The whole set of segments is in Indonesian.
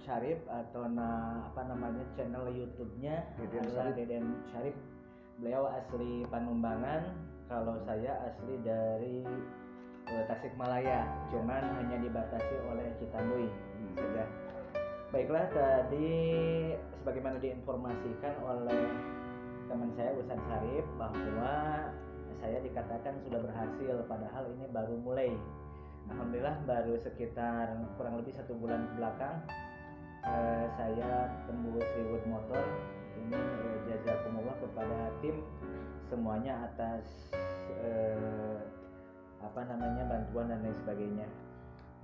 Syarif atau apa namanya channel YouTube-nya adalah Deden Syarif. Beliau asli Panumbangan, kalau saya asli dari Tasikmalaya, cuman hanya dibatasi oleh Citanduy saja. Baiklah, tadi sebagaimana diinformasikan oleh teman saya Ustaz Syarif bahwa saya dikatakan sudah berhasil, padahal ini baru mulai. Alhamdulillah baru sekitar kurang lebih 1 bulan belakang saya tembus reward motor. Ini jazakumullah kepada tim semuanya atas bantuan dan lain sebagainya.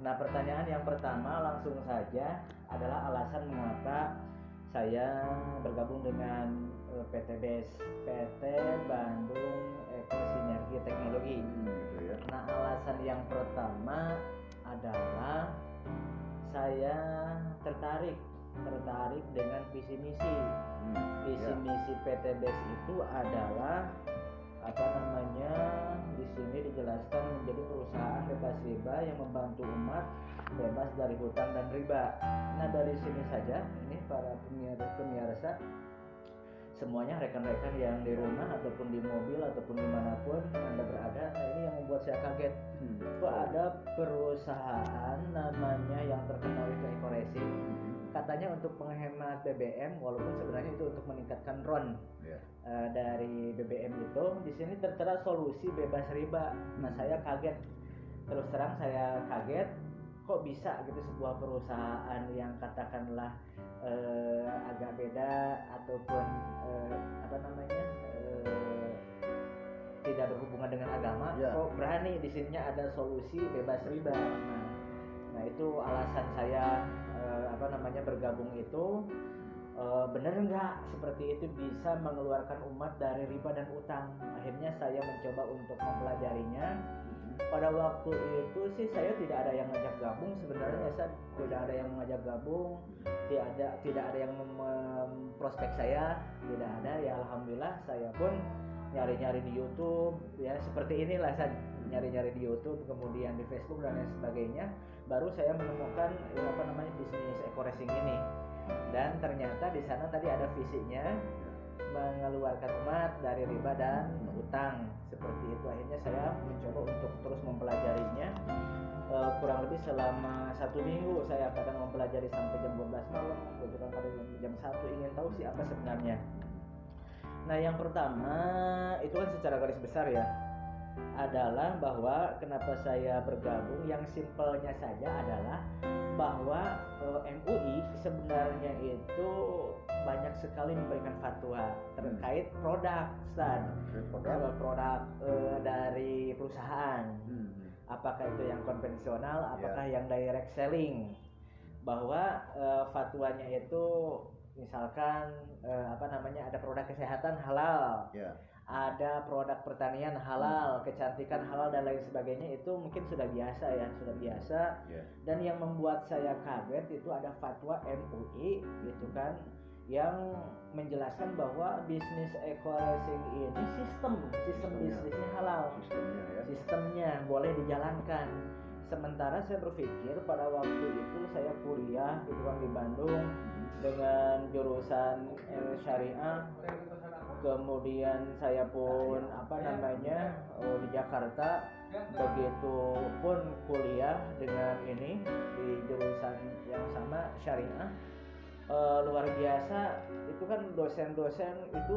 Nah, pertanyaan yang pertama langsung saja adalah alasan mengapa saya bergabung dengan PT BES, PT Bandung Eko Sinergi Teknologi. Nah, alasan yang pertama adalah saya tertarik dengan visi misi. Visi misi PT BES itu adalah di sini dijelaskan menjadi perusahaan bebas riba yang membantu umat bebas dari hutang dan riba. Nah, dari sini saja ini para pemirsa semuanya, rekan-rekan yang di rumah ataupun di mobil ataupun dimanapun Anda berada, nah ini yang membuat saya kaget. Kok ada perusahaan namanya yang terkenal itu Eko Racing, katanya untuk menghemat BBM, walaupun sebenarnya itu untuk meningkatkan RON dari BBM itu. Di sini tertera solusi bebas riba. Nah, saya kaget, terus terang saya kaget, kok bisa gitu sebuah perusahaan yang katakanlah agak beda ataupun tidak berhubungan dengan agama, kok berani di sininya ada solusi bebas riba. Nah itu alasan saya bergabung itu. Benar nggak seperti itu bisa mengeluarkan umat dari riba dan utang? Akhirnya saya mencoba untuk mempelajarinya. Pada waktu itu sih saya tidak ada yang ngajak gabung, sebenarnya saya tidak ada yang mengajak gabung, tidak ada yang memprospek saya, tidak ada. Ya alhamdulillah saya pun nyari-nyari di YouTube, ya seperti inilah, saya nyari-nyari di YouTube, kemudian di Facebook dan lain sebagainya, baru saya menemukan bisnis Eko Racing ini. Dan ternyata di sana tadi ada visinya mengeluarkan umat dari riba dan utang, seperti itu. Akhirnya saya mencoba untuk terus mempelajarinya. Kurang lebih selama 1 minggu saya kadang mempelajari sampai jam 12 malam, kemudian pada jam 1 ingin tahu sih apa sebenarnya. Nah, yang pertama itu kan secara garis besar ya, adalah bahwa kenapa saya bergabung, yang simpelnya saja adalah bahwa MUI sebenarnya itu banyak sekali memberikan fatwa terkait produk dari perusahaan. Apakah itu yang konvensional, apakah yang direct selling. Bahwa fatwanya itu misalkan ada produk kesehatan halal, ada produk pertanian halal, kecantikan halal dan lain sebagainya, itu mungkin sudah biasa. Dan yang membuat saya kaget itu ada fatwa MUI gitu kan, yang menjelaskan bahwa bisnis Eko Racing ini sistem bisnisnya halal, sistemnya boleh dijalankan. Sementara saya berpikir pada waktu itu saya kuliah gitu kan di Bandung dengan jurusan syariah, kemudian saya pun di Jakarta, begitu pun kuliah dengan ini di jurusan yang sama syariah. Luar biasa itu kan, dosen-dosen itu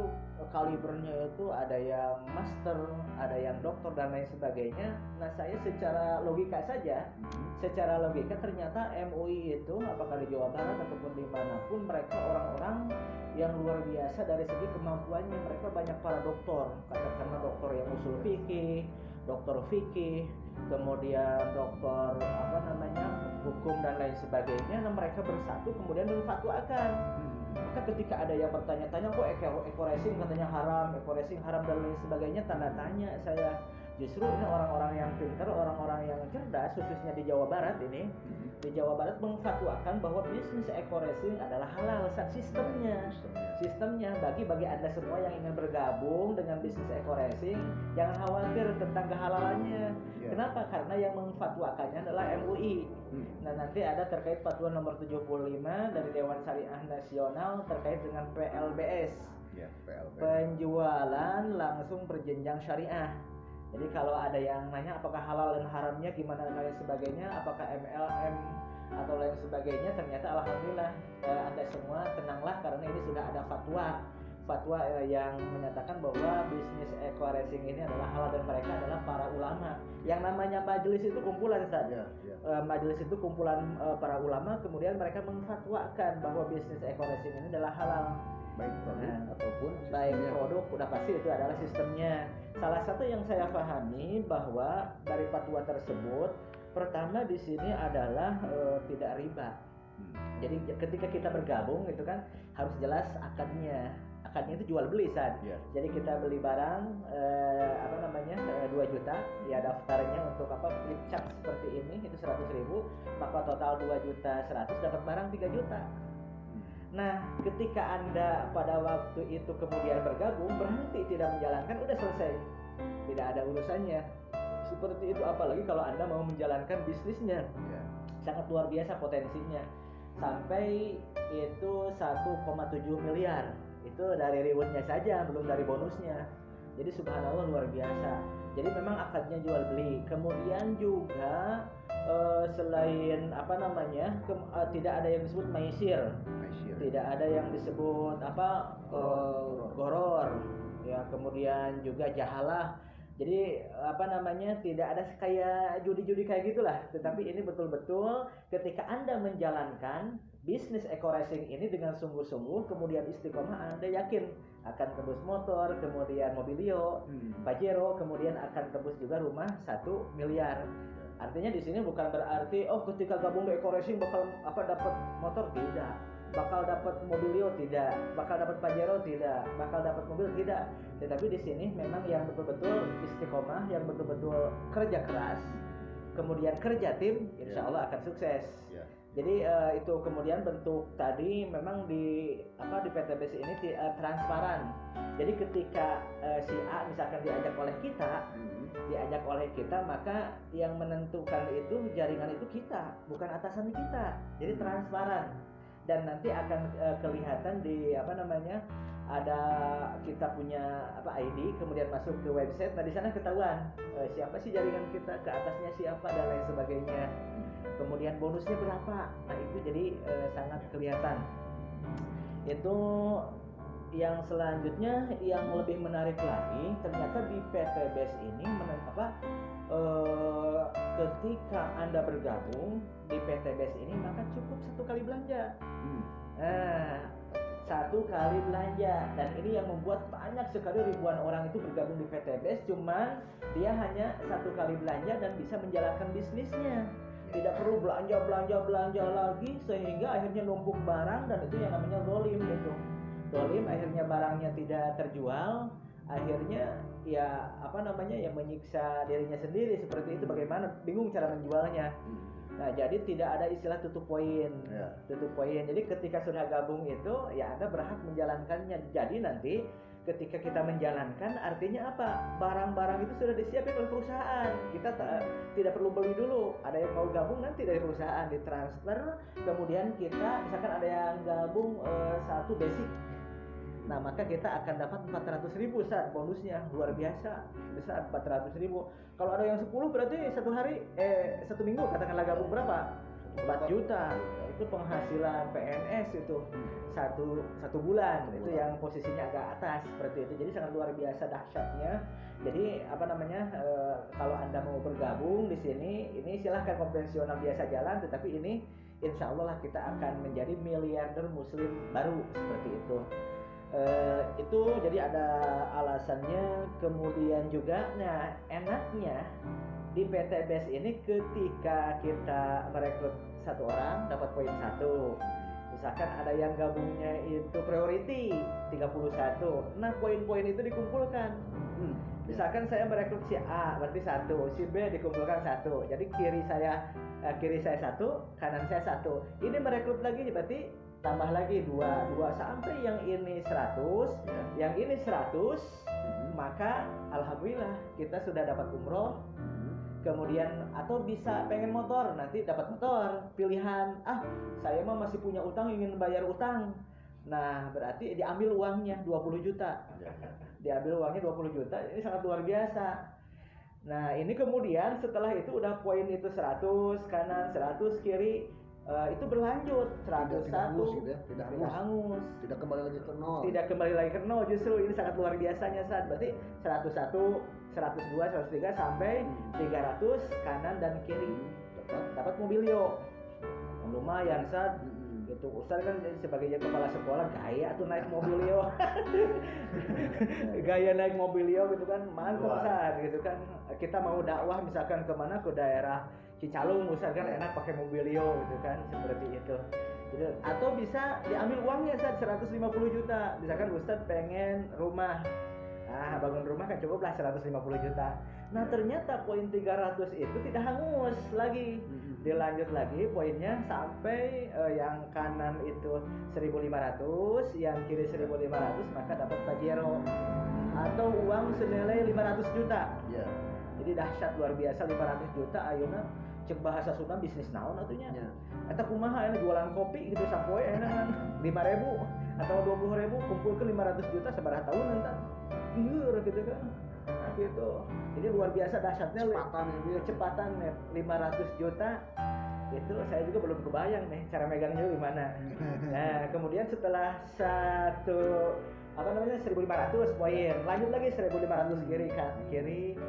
kalibernya itu ada yang master, ada yang doktor dan lain sebagainya. Nah, saya secara logika ternyata MUI itu apakah di Jawa Barat ataupun dimanapun, mereka orang-orang yang luar biasa dari segi kemampuannya. Mereka banyak para doktor, katakanlah doktor yang usul fikih, doktor fikih, kemudian doktor hukum dan lain sebagainya. Nah, mereka bersatu kemudian berfatwakan. Maka ketika ada yang bertanya-tanya, kok Eko Racing katanya haram, Eko Racing haram dan lain sebagainya, tanda tanya saya. Justru ini orang-orang yang pintar, orang-orang yang cerdas, khususnya di Jawa Barat ini, di Jawa Barat mengfatwakan bahwa bisnis eco racing adalah halal. Sistemnya bagi Anda semua yang ingin bergabung dengan bisnis eco racing, jangan khawatir tentang kehalalannya. Kenapa? Karena yang mengfatwakannya adalah MUI. Nah, nanti ada terkait fatwa nomor 75 dari Dewan Syariah Nasional terkait dengan PLBS. Penjualan langsung berjenjang syariah. Jadi kalau ada yang nanya apakah halal dan haramnya gimana dan lain sebagainya, apakah MLM atau lain sebagainya, ternyata alhamdulillah Anda semua tenanglah karena ini sudah ada fatwa yang menyatakan bahwa bisnis eco racing ini adalah halal dan mereka adalah para ulama. Yang namanya majelis itu kumpulan saja. Majelis itu kumpulan para ulama, kemudian mereka mengfatwakan bahwa bisnis eco racing ini adalah halal. Baik produk ataupun baik produk, udah pasti itu adalah sistemnya. Salah satu yang saya pahami bahwa dari fatwa tersebut, pertama di sini adalah tidak riba. Jadi ketika kita bergabung itu kan harus jelas akadnya. Akadnya itu jual beli San. Jadi kita beli barang 2 juta, ya daftarnya untuk flip chart seperti ini itu 100.000, maka total 2.100.000 dapat barang 3 juta. Nah, ketika Anda pada waktu itu kemudian bergabung, berhenti tidak menjalankan, udah selesai. Tidak ada urusannya. Seperti itu, apalagi kalau Anda mau menjalankan bisnisnya. Sangat luar biasa potensinya. Sampai itu 1,7 miliar. Itu dari rewardnya saja, belum dari bonusnya. Jadi subhanallah luar biasa. Jadi memang akadnya jual beli. Kemudian juga selain tidak ada yang disebut maisir. Tidak ada yang disebut goror. Ya, kemudian juga jahalah. Jadi tidak ada kayak judi-judi kayak gitulah. Tetapi ini betul-betul ketika Anda menjalankan bisnis eco racing ini dengan sungguh-sungguh, kemudian istiqomah, Anda yakin akan tebus motor, kemudian mobilio, Pajero, kemudian akan tebus juga rumah 1 miliar. Artinya di sini bukan berarti ketika gabung di eco racing bakal dapat motor, tidak. Bakal dapat mobilio, tidak. Bakal dapat Pajero, tidak. Bakal dapat mobil, tidak. Tetapi di sini memang yang betul-betul istiqomah, yang betul-betul kerja keras, kemudian kerja tim, insya Allah akan sukses. Jadi itu kemudian bentuk tadi memang di PTBS ini transparan. Jadi ketika si A misalkan diajak oleh kita, maka yang menentukan itu jaringan itu kita, bukan atasan kita. Jadi transparan. Dan nanti akan kelihatan di ada kita punya ID, kemudian masuk ke website. Nah di sana ketahuan siapa sih jaringan kita, ke atasnya siapa dan lain sebagainya. Kemudian bonusnya berapa. Nah itu jadi sangat kelihatan. Itu yang selanjutnya yang lebih menarik lagi, ternyata di PTBS ini ketika Anda bergabung di PTBS ini maka cukup 1 kali belanja. 1 kali belanja, dan ini yang membuat banyak sekali ribuan orang itu bergabung di PTBS, cuman dia hanya 1 kali belanja dan bisa menjalankan bisnisnya. Tidak perlu belanja lagi sehingga akhirnya numpuk barang, dan itu yang namanya zolim itu. Zolim, akhirnya barangnya tidak terjual, akhirnya ya menyiksa dirinya sendiri seperti itu. Bagaimana bingung cara menjualnya. Nah jadi tidak ada istilah tutup poin. Tutup poin. Jadi ketika sudah gabung itu ya Anda berhak menjalankannya. Jadi nanti ketika kita menjalankan, artinya apa? Barang-barang itu sudah disiapin oleh perusahaan. Kita tidak perlu beli dulu. Ada yang mau gabung nanti dari perusahaan ditransfer. Kemudian kita misalkan ada yang gabung 1 basic. Nah maka kita akan dapat 400.000 saat bonusnya, luar biasa besar 400.000. Kalau ada yang 10 berarti 1 minggu katakanlah gabung berapa? 4 juta. Itu penghasilan PNS itu satu bulan. Itu yang posisinya agak atas seperti itu. Jadi sangat luar biasa dahsyatnya. Jadi kalau Anda mau bergabung di sini, ini silahkan konvensional biasa jalan, tetapi ini insya Allah lah kita akan menjadi miliarder muslim baru seperti itu. Itu jadi ada alasannya. Kemudian juga enaknya di PTBS ini ketika kita merekrut 1 orang dapat poin 1. Misalkan ada yang gabungnya itu priority 31. Nah poin-poin itu dikumpulkan. Misalkan saya merekrut si A, berarti 1, si B dikumpulkan 1. Jadi kiri saya 1, kanan saya 1. Ini merekrut lagi berarti tambah lagi 2 sampai yang ini 100, yang ini 100, maka alhamdulillah kita sudah dapat umroh. Kemudian atau bisa pengen motor, nanti dapat motor. Pilihan, saya mah masih punya utang, ingin bayar utang. Nah, berarti diambil uangnya 20 juta. Diambil uangnya 20 juta, ini sangat luar biasa. Nah, ini kemudian setelah itu udah poin itu 100 kanan, 100 kiri, itu berlanjut 101. Tidak hangus. Tidak kembali lagi ke nol. Tidak kembali lagi ke nol, justru ini sangat luar biasanya saat. Berarti 101, 102, 103 sampai 300 kanan dan kiri. Dapat mobilio. Lumayan saat. Gitu. Ustaz kan sebagai kepala sekolah gaya tuh naik mobilio. Gaya naik mobilio gitu kan, mantap Ustaz gitu kan. Kita mau dakwah misalkan kemana, ke daerah Cicalung Ustaz kan enak pakai mobilio gitu kan, seperti itu. Jadi, atau bisa diambil uangnya Ustaz 150 juta. Misalkan Ustaz pengen rumah. Nah, bangun rumah kan cukuplah 150 juta. Nah, ternyata poin 300 itu tidak hangus lagi. Dilanjut lagi poinnya sampai yang kanan itu 1.500, yang kiri 1.500, maka dapat pajero atau uang senilai 500 juta. Jadi dahsyat luar biasa 500 juta ayeuna cek bahasa Sunda bisnis naon atunya. Eta kumaha aya jualan kopi gitu sapoe aya 5.000 atau 20.000 kumpulkeun 500 juta sabaraha tahun entar. Lieur gitu kan. Nah, gitu. Jadi luar biasa dahsyatnya kecepatan 500 juta. Itu saya juga belum kebayang nih cara megangnya gimana. Nah, kemudian setelah 1.500 poin, lanjut lagi 1.500 kiri,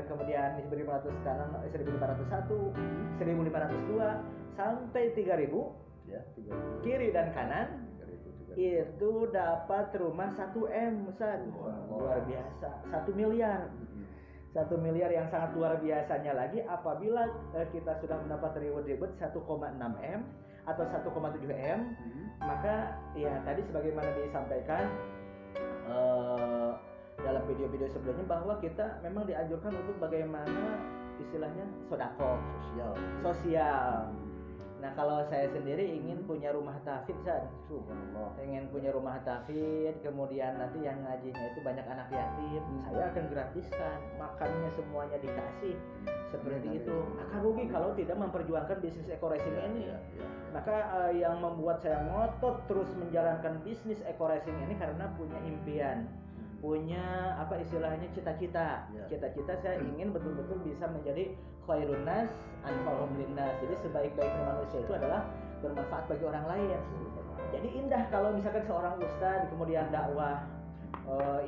kemudian 1.500 kanan, 1.501, 1.502 sampai 3.000 kiri dan kanan. Itu dapat rumah 1M, Ustaz. Luar biasa, 1 miliar. 1 miliar yang sangat luar biasanya lagi apabila kita sudah mendapat reward 1,6 M atau 1,7 M, maka ya tadi sebagaimana disampaikan dalam video-video sebelumnya bahwa kita memang dianjurkan untuk bagaimana istilahnya sodako sosial. Nah, kalau saya sendiri ingin punya rumah tahfidz, ingin punya rumah tahfidz, kemudian nanti yang ngajinya itu banyak anak yatim, saya akan gratiskan, makannya semuanya dikasih, seperti itu. Akan rugi kalau tidak memperjuangkan bisnis eco-racing ini. Maka yang membuat saya ngotot terus menjalankan bisnis eco-racing ini karena punya impian, punya apa istilahnya cita-cita. Cita-cita saya ingin betul-betul bisa menjadi khairun nas anfa'uhum linnas. Jadi sebaik-baiknya manusia itu adalah bermanfaat bagi orang lain. Jadi indah kalau misalkan seorang ustaz kemudian dakwah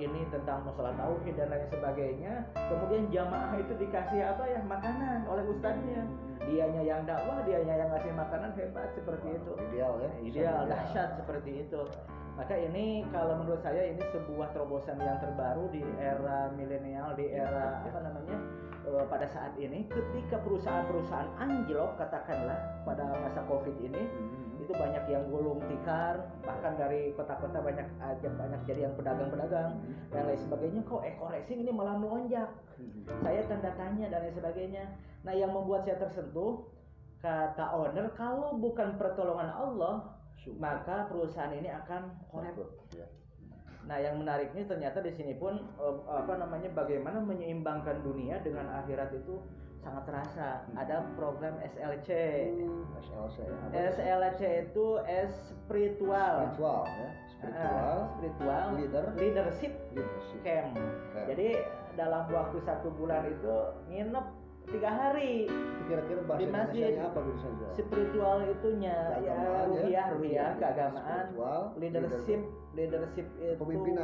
ini tentang masalah tauhid dan lain sebagainya, kemudian jamaah itu dikasih makanan oleh ustadznya. Dianya yang dakwah, dianya yang ngasih makanan, hebat seperti itu. Ideal, dahsyat seperti itu. Maka ini kalau menurut saya ini sebuah terobosan yang terbaru di era milenial, di era pada saat ini ketika perusahaan-perusahaan anjlok katakanlah pada masa Covid ini, itu banyak yang gulung tikar, bahkan dari kota-kota banyak jadi yang pedagang-pedagang dan lain sebagainya. Kok eco-racing ini malah melonjak? Saya tanda tanya dan lain sebagainya. Nah, yang membuat saya tersentuh, kata owner, kalau bukan pertolongan Allah, maka perusahaan ini akan korup. Nah, yang menariknya ternyata di sini pun bagaimana menyeimbangkan dunia dengan akhirat itu sangat terasa. Ada program SLC. SLC itu spiritual leadership camp. Jadi dalam waktu 1 bulan itu nginep 3 hari. Kira-kira bahasa Indonesianya apa bisa saja? Spiritual itunya ruhiyah keagamaan, leadership itu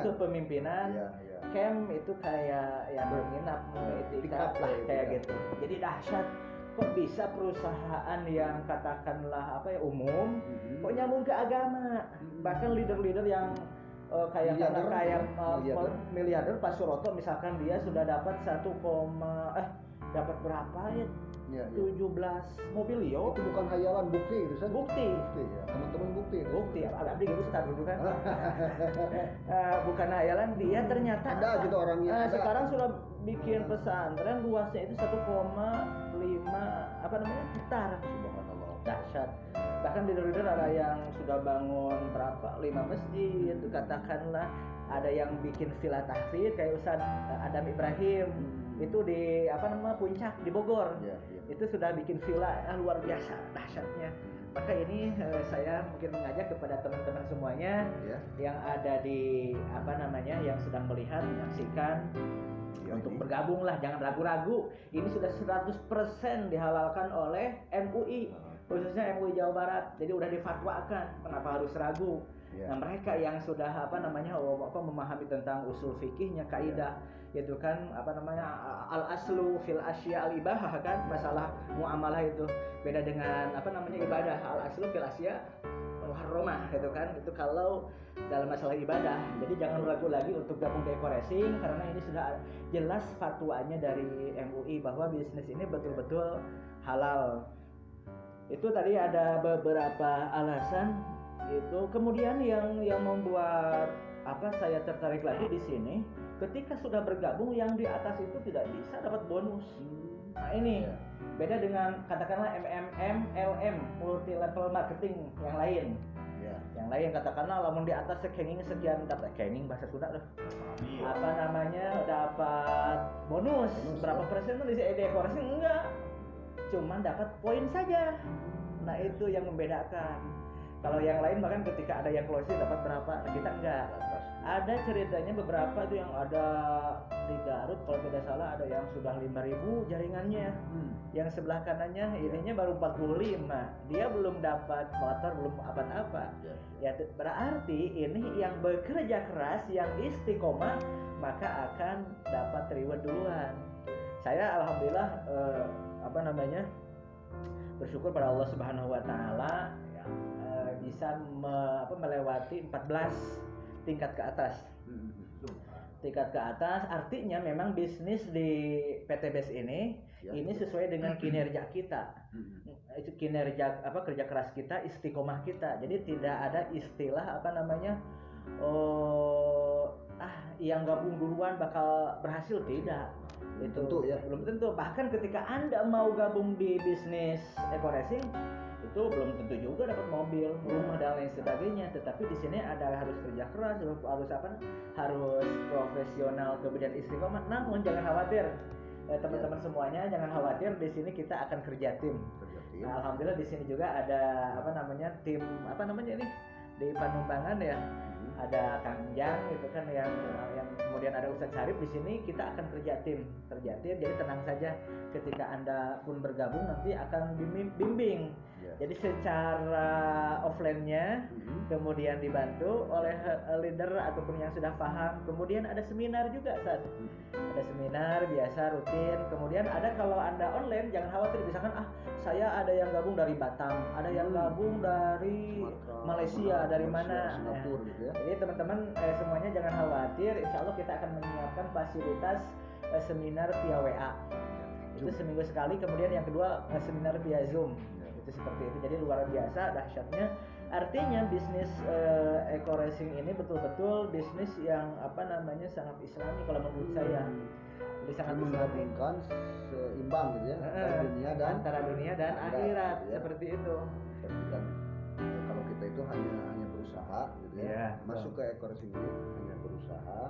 kepemimpinan. Camp itu kayak yang menginap, itikaf lah kayak gitu. Jadi dahsyat. Kok bisa perusahaan yang katakanlah umum kok nyambung ke agama? Bahkan leader-leader yang kayak miliarder Pak Suroto misalkan dia sudah dapat dapat berapa ya? Ya, 17 mobil yo. Itu bukan hayalan, bukti gitu kan? Bukti ya. Teman-teman bukti. Bukti, abdi Ustaz dulu kan. Bukan hayalan, dia ternyata ada gitu orangnya. Sekarang sudah bikin pesantren luasnya itu 1,5 hektar. Subhanallah. Dahsyat. Bahkan di leader ada yang sudah bangun berapa 5 masjid itu, katakanlah ada yang bikin villa tahfidz kayak Ustaz Adam Ibrahim. Itu di Puncak di Bogor. Ya. Itu sudah bikin villa luar biasa dahsyatnya. Maka ini saya mungkin mengajak kepada teman-teman semuanya yang ada di yang sedang melihat menyaksikan untuk bergabunglah, jangan ragu-ragu. Ini sudah 100% dihalalkan oleh MUI, khususnya MUI Jawa Barat. Jadi udah difatwakan, kenapa harus ragu? Nah, mereka yang sudah memahami tentang usul fikihnya, kaidah itu kan al aslu fil asya al ibahah kan, masalah muamalah itu beda dengan ibadah. Al aslu fil asya muharramah itu kan, itu kalau dalam masalah ibadah. Jadi jangan ragu lagi untuk gabung ke Eco-Racing, karena ini sudah jelas fatwanya dari MUI bahwa bisnis ini betul-betul halal. Itu tadi ada beberapa alasan itu. Kemudian yang membuat saya tertarik lagi di sini, ketika sudah bergabung yang di atas itu tidak bisa dapat bonus. Nah ini beda dengan katakanlah MMM, LM, multi level marketing yang lain. Yang lain katakanlah lamun di atas sekian dapat bahasa Sunda loh. Dapat bonus berapa persen tuh di Eco-Racing enggak. Cuman dapat poin saja. Nah itu yang membedakan. Kalau yang lain bahkan ketika ada yang closing dapat berapa, kita enggak. Ada ceritanya beberapa itu yang ada di Garut kalau tidak salah ada yang sudah 5.000 jaringannya. Yang sebelah kanannya ininya baru 45. Dia belum dapat motor, belum apa-apa. Ya berarti ini yang bekerja keras, yang istiqomah, maka akan dapat reward duluan. Saya alhamdulillah bersyukur pada Allah Subhanahu wa taala bisa melewati 14 tingkat ke atas. Tingkat ke atas artinya memang bisnis di PTBS ini sesuai dengan kinerja kita. Itu kinerja kerja keras kita, istiqomah kita. Jadi tidak ada istilah yang gabung duluan bakal berhasil, tidak. Itu belum tentu. Bahkan ketika Anda mau gabung di bisnis Eco-Racing itu belum tentu juga dapat mobil, rumah dan lain sebagainya. Tetapi di sini ada harus kerja keras, harus profesional, kemudian istiqomah. Namun jangan khawatir, teman-teman semuanya jangan khawatir. Di sini kita akan kerja tim. Nah, alhamdulillah di sini juga ada tim di Panumbangan ya. Ada Kang Jang gitu kan yang kemudian ada Ustadz Syarif. Di sini kita akan kerja tim. Jadi tenang saja, ketika Anda pun bergabung nanti akan bimbing. Jadi secara offline-nya kemudian dibantu oleh leader ataupun yang sudah paham. Kemudian ada seminar juga, Ustaz. Ada seminar biasa rutin. Kemudian ada kalau Anda online jangan khawatir, misalkan saya ada yang gabung dari Batam, ada yang gabung dari Malaysia, dari mana. Singapura gitu ya. Jadi teman-teman semuanya jangan khawatir, insya Allah kita akan menyiapkan fasilitas seminar via WA. Itu seminggu sekali. Kemudian yang kedua seminar via Zoom. Itu seperti itu. Jadi luar biasa dahsyatnya. Artinya bisnis Eco-Racing ini betul-betul bisnis yang sangat islami kalau menurut saya. Jadi sangat menggabungkan seimbang gitu ya, antara dunia dan akhirat gitu ya. Seperti itu. Dan kalau kita itu hanya berusaha gitu ya. Masuk ke Eco-Racing ini hanya berusaha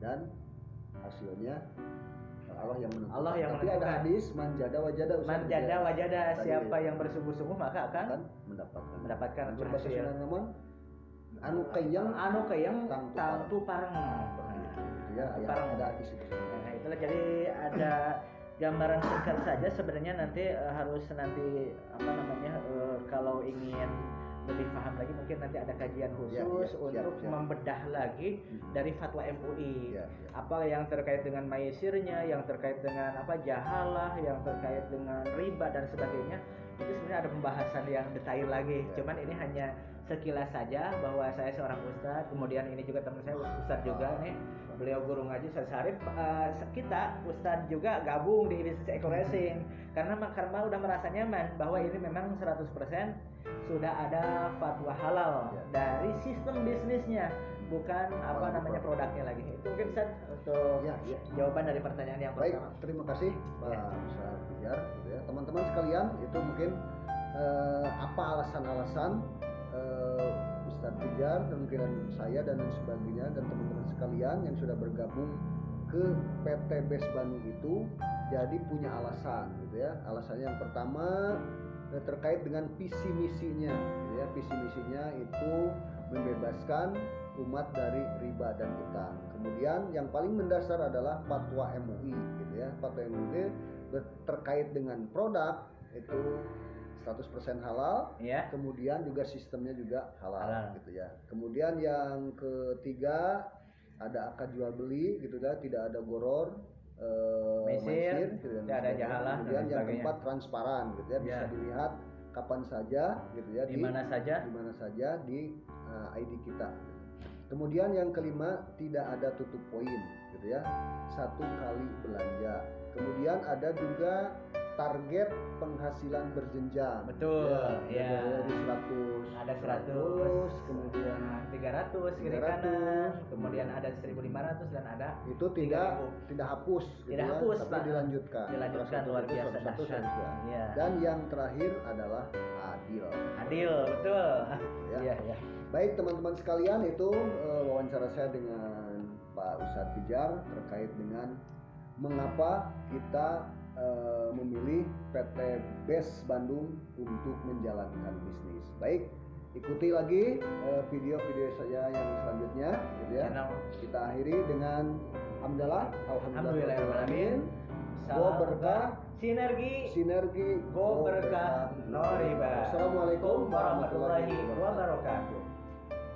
dan hasilnya Allah yang menentukan. Tapi ada hadis manjada wajada. Siapa yang bersungguh-sungguh maka akan mendapatkan hasil. Anu kayang tangtu pareng. Ada hadis itu. Nah, itulah jadi ada gambaran singkat saja sebenarnya. Nanti harus kalau ingin lebih paham lagi mungkin nanti ada kajian khusus untuk membedah lagi dari fatwa MUI. Apa yang terkait dengan maisirnya, yang terkait dengan jahalah, yang terkait dengan riba dan sebagainya. Itu sebenarnya ada pembahasan yang detail lagi. Cuman ini hanya sekilas saja bahwa saya seorang ustadz, kemudian ini juga teman saya ustadz juga nih, beliau guru ngaji Ustadz Syarif. Kita ustadz juga gabung di bisnis Eco Racing karena udah merasa nyaman bahwa ini memang 100% sudah ada fatwa halal dari sistem bisnisnya, bukan produknya lagi. Itu mungkin Ustadz untuk jawaban dari pertanyaan yang pertama. Baik, terima kasih Pak Ustadz Pijar. Gitu ya. Teman-teman sekalian, itu mungkin apa alasan-alasan Ustadz Pijar, kemungkinan saya dan sebagainya, dan teman-teman sekalian yang sudah bergabung ke PT BES Bandung itu jadi punya alasan gitu ya. Alasannya yang pertama terkait dengan visi misinya gitu ya. Visi misinya itu membebaskan umat dari riba dan utang. Kemudian yang paling mendasar adalah fatwa MUI gitu ya. Fatwa MUI terkait dengan produk itu 100% halal, kemudian juga sistemnya juga halal gitu ya. Kemudian yang ketiga ada akad jual beli gitu ya, tidak ada goror, mesir gitu, tidak ada jahalah. Kemudian yang keempat transparan gitu ya, bisa dilihat kapan saja gitu ya, di mana saja di ID kita. Kemudian yang kelima tidak ada tutup poin gitu ya, 1 kali belanja. Kemudian ada juga target penghasilan berjenjang. Betul. Ya. Dari 100. Ada 100, kemudian 300 kiri kanan, kemudian ada 1.500 dan ada itu tidak hapus gitu ya, tapi dilanjutkan luar biasa dahsyat. Dan yang terakhir adalah adil, betul ya. Baik teman-teman sekalian, itu wawancara saya dengan Pak Ustadz Pijar terkait dengan mengapa kita memilih PT BES Bandung untuk menjalankan bisnis. Baik, ikuti lagi video-video saya yang selanjutnya gitu ya. Kita akhiri dengan alhamdulillahirobbilalamin. Go berkah, sinergi, go berkah, no riba. Assalamualaikum warahmatullahi wabarakatuh.